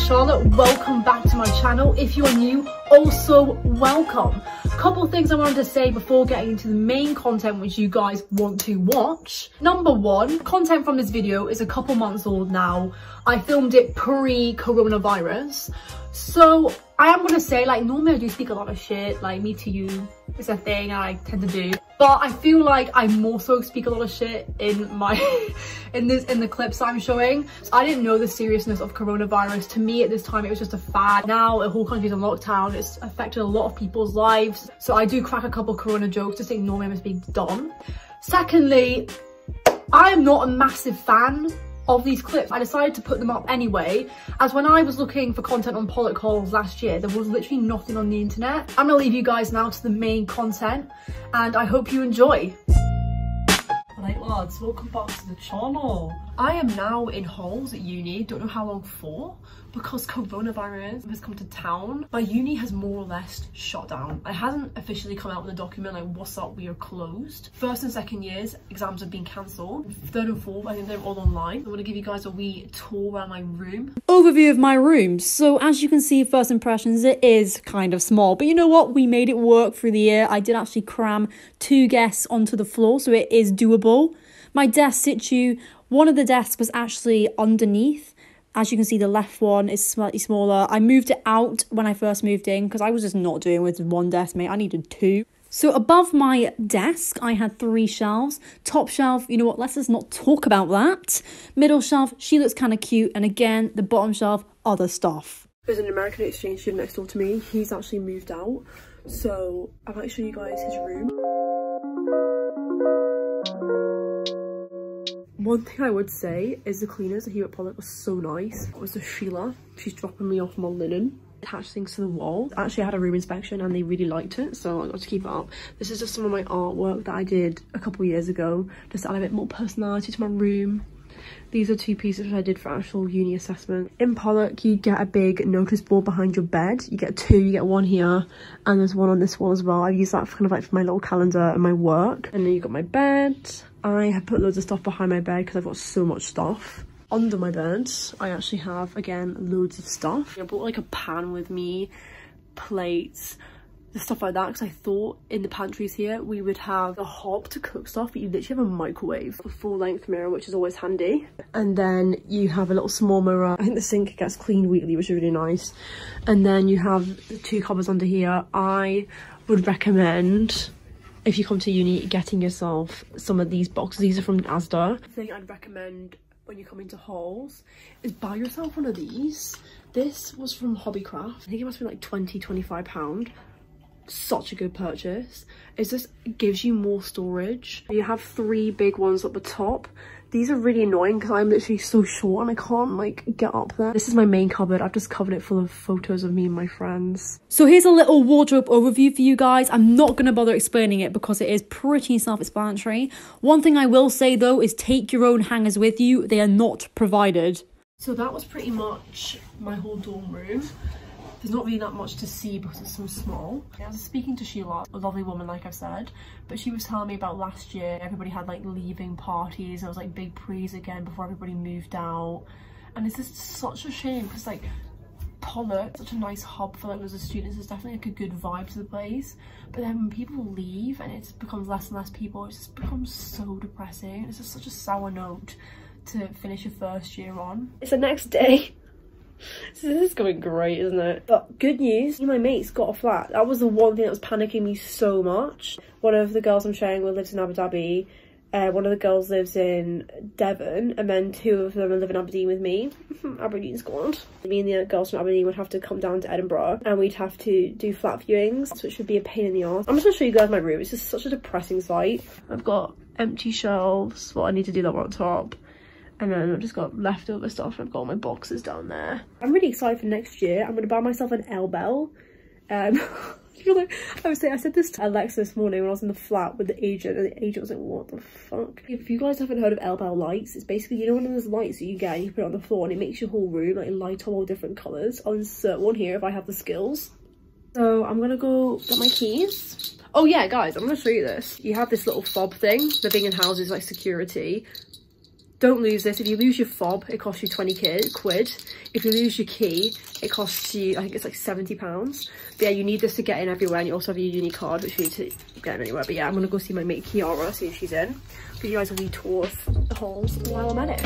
Charlotte, welcome back to my channel. If you are new, also welcome. Couple things I wanted to say before getting into the main content which you guys want to watch. Number one, content from this video is a couple months old now. I filmed it pre-coronavirus. So I am gonna say, like, normally I do speak a lot of shit, like me to you, it's a thing I tend to do. But I feel like I more so speak a lot of shit in my in the clips that I'm showing. So I didn't know the seriousness of coronavirus. To me at this time it was just a fad. Now the whole country's on lockdown, it's affected a lot of people's lives. So I do crack a couple corona jokes, just ignore me, I'm just being dumb. Secondly, I am not a massive fan of these clips. I decided to put them up anyway, as when I was looking for content on Pollock Halls last year, there was literally nothing on the internet. I'm gonna leave you guys now to the main content, and I hope you enjoy. Right lads, welcome back to the channel. I am now in halls at uni, don't know how long for, because coronavirus has come to town. My uni has more or less shut down. It hasn't officially come out with a document like, what's up, we are closed. First and second years, exams have been cancelled. Third and fourth, I think they're all online. I want to give you guys a wee tour around my room. Overview of my room. So as you can see, first impressions, it is kind of small, but you know what? We made it work through the year. I did actually cram 2 guests onto the floor, so it is doable. My desk situ, one of the desks was actually underneath. As you can see, the left one is slightly smaller. I moved it out when I first moved in because I was just not doing with one desk, mate. I needed 2. So above my desk, I had 3 shelves. Top shelf, you know what, let's just not talk about that. Middle shelf, she looks kind of cute. And again, the bottom shelf, other stuff. There's an American exchange student next door to me. He's actually moved out. So I might show you guys his room. One thing I would say is the cleaners here at Pollock was so nice. It was the Sheila. She's dropping me off my linen. Attach things to the wall. Actually, I had a room inspection and they really liked it, so I got to keep it up. This is just some of my artwork that I did a couple years ago, just to add a bit more personality to my room. These are 2 pieces I did for actual uni assessment. In Pollock, you get a big notice board behind your bed. You get 2, you get 1 here, and there's 1 on this wall as well. I use that for kind of like for my little calendar and my work. And then you got my bed. I have put loads of stuff behind my bed because I've got so much stuff. Under my bed, I actually have, again, loads of stuff. I brought like a pan with me, plates, stuff like that, because I thought in the pantries here we would have a hob to cook stuff, but you literally have a microwave, a full-length mirror, which is always handy. And then you have a little small mirror. I think the sink gets cleaned weekly, which is really nice. And then you have the 2 cupboards under here. I would recommend, if you come to uni, getting yourself some of these boxes. These are from Asda. The thing I'd recommend when you come into halls is buy yourself one of these. This was from Hobbycraft. I think it must be like £20–25. Such a good purchase. It just gives you more storage. You have 3 big ones at the top. These are really annoying because I'm literally so short and I can't like get up there. This is my main cupboard. I've just covered it full of photos of me and my friends. So here's a little wardrobe overview for you guys. I'm not going to bother explaining it because it is pretty self-explanatory. One thing I will say though is take your own hangers with you. They are not provided. So that was pretty much my whole dorm room. There's not really that much to see because it's so small. I was speaking to Sheila, a lovely woman like I've said, but she was telling me about last year. Everybody had like leaving parties and it was like big prees again before everybody moved out. And it's just such a shame because like Pollock, such a nice hub for like loads of students. There's definitely like a good vibe to the place. But then when people leave and it becomes less and less people, it just becomes so depressing. It's just such a sour note to finish your first year on. It's the next day. So this is going great, isn't it? But good news, my mate's got a flat. That was the one thing that was panicking me so much. One of the girls I'm sharing with lives in Abu Dhabi. One of the girls lives in Devon, and then 2 of them live in Aberdeen with me. Aberdeen squad. Me and the girls from Aberdeen would have to come down to Edinburgh and we'd have to do flat viewings, which would be a pain in the arse. I'm just gonna show you guys my room. It's just such a depressing sight. I've got empty shelves. Well, I need to do that one on top. And then I've just got leftover stuff. I've got all my boxes down there. I'm really excited for next year. I'm going to buy myself an L-bell. I said this to Alexa this morning when I was in the flat with the agent, and the agent was like, what the fuck? If you guys haven't heard of L-bell lights, it's basically, you know, one of those lights that you get and you put it on the floor and it makes your whole room like light up all different colours. I'll insert one here if I have the skills. So I'm going to go get my keys. Oh yeah, guys, I'm going to show you this. You have this little fob thing. The thing in houses like security. Don't lose this. If you lose your fob, it costs you 20 quid. If you lose your key, it costs you, I think it's like £70. But yeah, you need this to get in everywhere, and you also have your uni card, which you need to get in anywhere. But yeah, I'm gonna go see my mate Kiara, see if she's in. I'll give you guys a wee tour of the halls while I'm at it.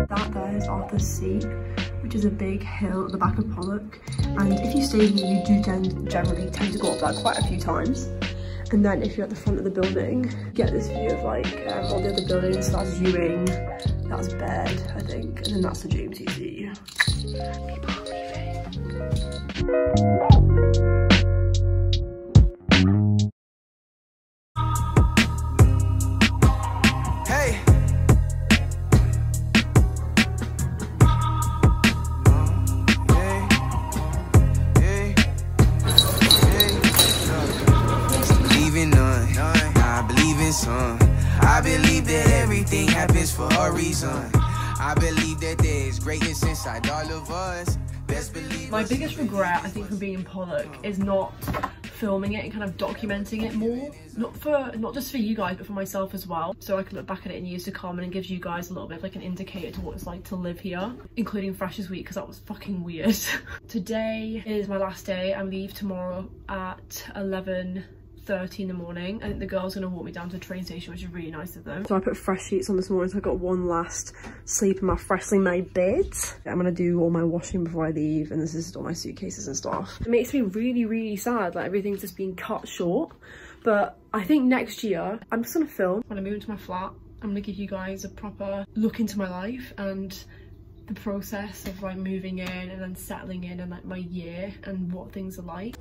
That there is Arthur's Seat, which is a big hill at the back of Pollock, and if you stay here you do generally tend to go up that quite a few times. And then if you're at the front of the building, you get this view of like all the other buildings. So that's Hume, that's Bed, I think, and then that's the James CC. People are I believe that everything happens for a reason. I believe that there is greatness inside all of us. Best believe. My biggest regret, I think, from being in Pollock is not filming it and kind of documenting it more. Not just for you guys, but for myself as well. So I can look back at it in years to come, and it gives you guys a little bit of like an indicator to what it's like to live here, including Freshers Week, because that was fucking weird. Today is my last day. I leave tomorrow at 11:30 in the morning. I think the girl's gonna walk me down to the train station, which is really nice of them. So I put fresh sheets on this morning, so I got one last sleep in my freshly made bed. I'm gonna do all my washing before I leave, and this is all my suitcases and stuff. It makes me really, really sad that everything's just being cut short. But I think next year I'm just gonna film when I move into my flat. I'm gonna give you guys a proper look into my life and the process of like moving in and then settling in, and like my year and what things are like.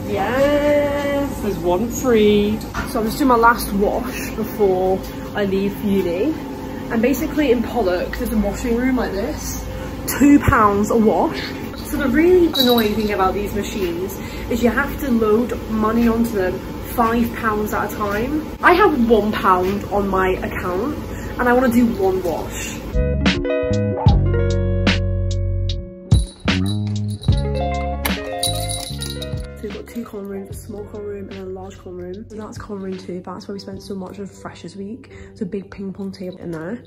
Yes, there's one free. So I'm just doing my last wash before I leave uni. And basically in Pollock, there's a washing room like this, £2 a wash. So the really annoying thing about these machines is you have to load money onto them £5 at a time. I have £1 on my account and I want to do one wash. We've got two common rooms, a small common room and a large common room. And that's common room 2, but that's where we spent so much of Freshers Week. It's a big ping pong table in there.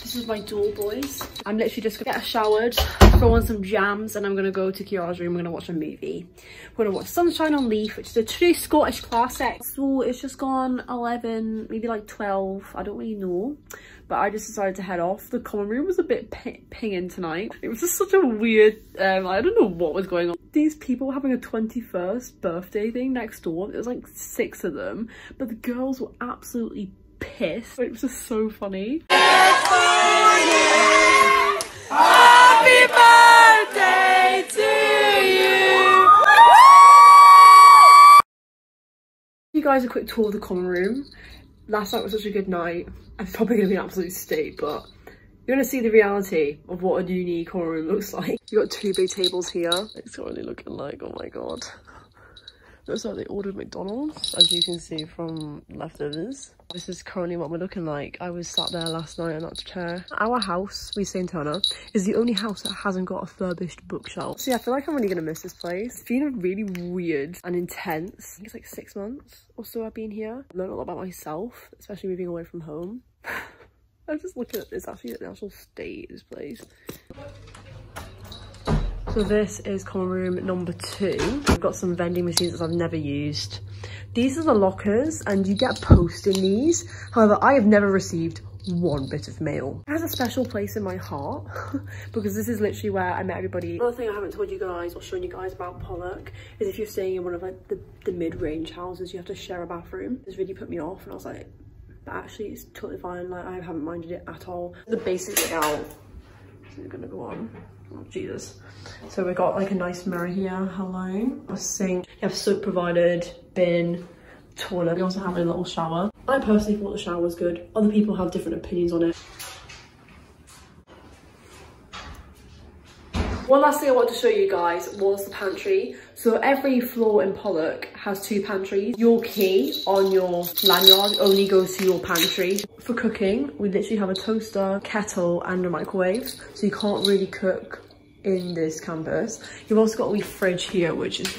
This is my door, boys. I'm literally just gonna get showered, throw on some jams, and I'm gonna go to Kiara's room. We're gonna watch a movie. We're gonna watch Sunshine on Leith, which is a true Scottish classic. So it's just gone 11, maybe like 12, I don't really know. But I just decided to head off. The common room was a bit pinging tonight. It was just such a weird, I don't know what was going on. These people were having a 21st birthday thing next door. There was like 6 of them, but the girls were absolutely pissed. It was just so funny. Happy birthday to you. Give you guys a quick tour of the common room. Last night was such a good night. I'm probably gonna be an absolute state, but you're gonna see the reality of what a uni common room looks like. You got 2 big tables here. It's currently looking like, oh my god. Looks like they ordered McDonald's, as you can see from leftovers. This is currently what we're looking like. I was sat there last night on that chair. Our house, we stay in Turner, is the only house that hasn't got a furbished bookshelf. So yeah, I feel like I'm really gonna miss this place. It's been really weird and intense. I think it's like 6 months or so I've been here. I've learned a lot about myself, especially moving away from home. I'm just looking at this, actually, the actual state of this place. So this is common room number 2. I've got some vending machines that I've never used. These are the lockers, and you get post in these. However, I have never received one bit of mail. It has a special place in my heart because this is literally where I met everybody. Another thing I haven't told you guys or shown you guys about Pollock is if you're staying in one of like the mid-range houses, you have to share a bathroom. This really put me off, and I was like, but actually it's totally fine. Like, I haven't minded it at all. The basic layout is gonna go on. Oh, Jesus. So we've got like a nice mirror here, hello. A sink, you have soap provided, bin, toilet. We also have a little shower. I personally thought the shower was good. Other people have different opinions on it. One last thing I want to show you guys was the pantry. So every floor in Pollock has 2 pantries. Your key on your lanyard only goes to your pantry. For cooking, we literally have a toaster, kettle and a microwave. So you can't really cook in this campus. You've also got a wee fridge here, which is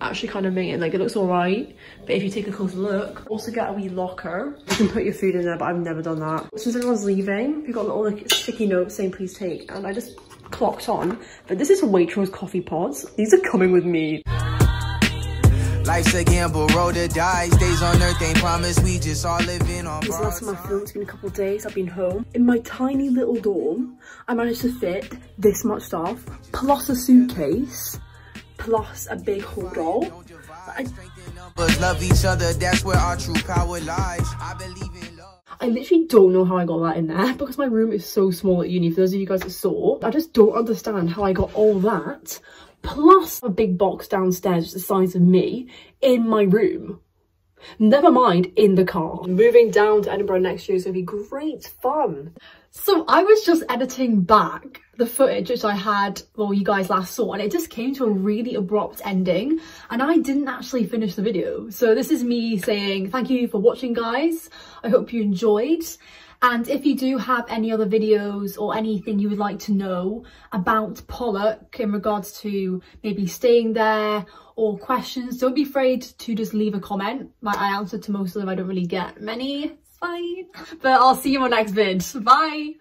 actually kind of minging. Like, it looks alright, but if you take a close look, also get a wee locker. You can put your food in there, but I've never done that. Since everyone's leaving, we've got little like sticky notes saying please take, and I just clocked on, but this is Waitrose coffee pods. These are coming with me. Life's a gamble, roll the dice. Days on earth ain't promised, we just all living on. This is the last time I filmed. It's been a couple of days. I've been home. In my tiny little dorm, I managed to fit this much stuff, plus a suitcase, plus a big hold all. Love each other, that's where our true power lies. I believe in love. I literally don't know how I got that in there because my room is so small at uni. For those of you guys that saw, I just don't understand how I got all that plus a big box downstairs the size of me in my room. Never mind in the car. Moving down to Edinburgh next year is going to be great fun. So I was just editing back the footage which I had, well, you guys last saw, and it just came to a really abrupt ending and I didn't actually finish the video. So this is me saying thank you for watching, guys. I hope you enjoyed. And if you do have any other videos or anything you would like to know about Pollock in regards to maybe staying there or questions, don't be afraid to just leave a comment. Like, I answered to most of them. I don't really get many. It's fine. But I'll see you on next vid. Bye.